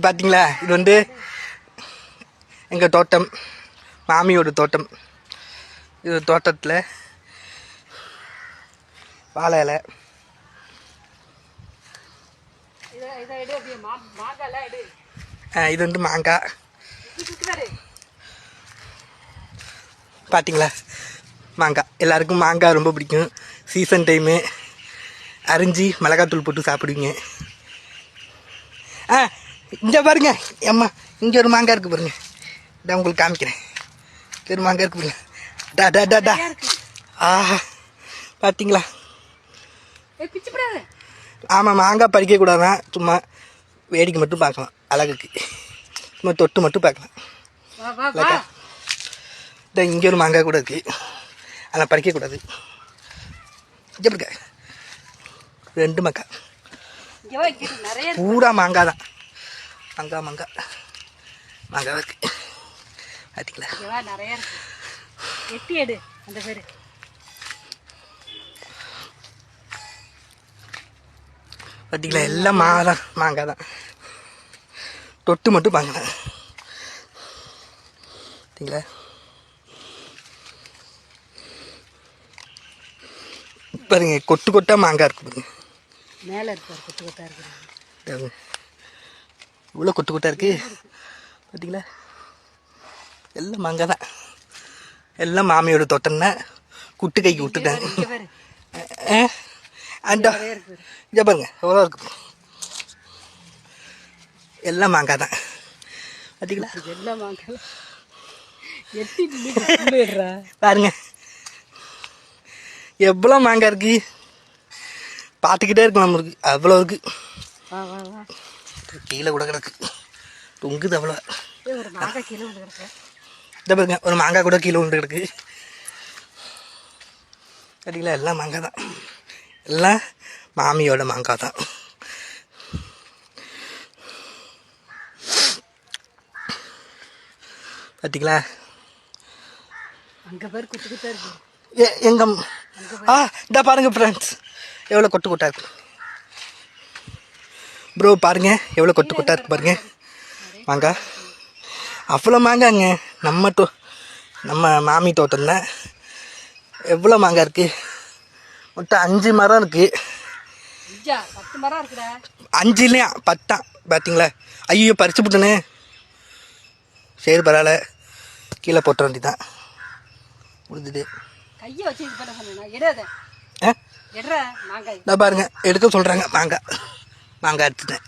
பார்த்தீங்களா, இது வந்து எங்கள் தோட்டம், மாமியோட தோட்டம். இது தோட்டத்தில் வாழை இலை, இது வந்து மாங்காய். பார்த்தீங்களா, மாங்காய் எல்லாருக்கும் மாங்காய் ரொம்ப பிடிக்கும். சீசன் டைமு அரிஞ்சு மிளகாத்தூள் போட்டு சாப்பிடுவீங்க. இங்கே பாருங்க அம்மா, இங்கே ஒரு மாங்காய் இருக்குது பாருங்க. இதான் உங்களுக்கு காமிக்கிறேன். ஒரு மாங்காய் இருக்கு பாருங்க. டா டா டா டா. பார்த்தீங்களா? ஆமாம், மாங்காய் பறிக்கக்கூடாதான், சும்மா வேடிக்கை மட்டும் பார்க்கலாம், அழகுக்கு சும்மா தொட்டு மட்டும் பார்க்கலாம். இங்கே ஒரு மாங்காய் கூட இருக்குது, அதெல்லாம் பறிக்கக்கூடாது. இங்கே இருக்க 2 மாங்காய், பூரா மாங்காய் தான். மாங்காய் இருக்கு. பார்த்தீங்களா? பார்த்தீங்களா, எல்லாம் மாங்காய் தான், தொட்டு மட்டும் பார்க்கலாம். பார்த்தீங்களா? பாருங்க, கொட்டு கொட்டா மாங்காய் இருக்கு பாருங்க. மேலே இருக்கார், கொட்டு கொட்டா இருக்கு. இவ்வளோ கொட்டு கொட்டா இருக்கு. பார்த்தீங்களா? எல்லாம் மாங்காய் தான். எல்லாம் மாமியோட தோட்டம்னா குட்டு கைக்கு விட்டுட்டேன். இங்கே பாருங்க எவ்வளோ இருக்கு. எல்லாம் மாங்காய் தான். பார்த்தீங்களா? எல்லாம் மாங்காய் பாருங்க எவ்வளோ மாங்காய் இருக்கு. பார்த்துக்கிட்டே இருக்கும் நம்மளுக்கு, அவ்வளோ இருக்கு. கீழே கூட கிடக்கு, தொங்குது அவ்வளோ. இதை பாருங்க, ஒரு மாங்காய் கூட கீழே விழுந்து கிடக்கு. பார்த்தீங்களா? எல்லாம் மாங்காய் தான், எல்லாம் மாமியோட மாங்காய் தான். பார்த்தீங்களா? எங்க இதா பாருங்க ஃப்ரெண்ட்ஸ், எவ்வளோ கொட்டு கொட்டா இருக்கு ப்ரோ. பாருங்க எவ்வளோ கொட்டு கொட்டா இருக்கு பாருங்க மாங்காய். அவ்வளோ மாங்காங்க. நம்ம மாமி தோட்டம் தான். எவ்வளோ மாங்காய் இருக்கு. மொத்தம் 5 மரம் இருக்கு. 5 இல்லையா 10. பார்த்தீங்களா? ஐயோ, பறிச்சு விட்டனே. சரி, பரவாயில்ல, கீழே போட்ட வேண்டியதான். முடிஞ்சுது. பாருங்க, எடுக்க சொல்கிறாங்க. மாங்காய் எடுத்துட்டேன்.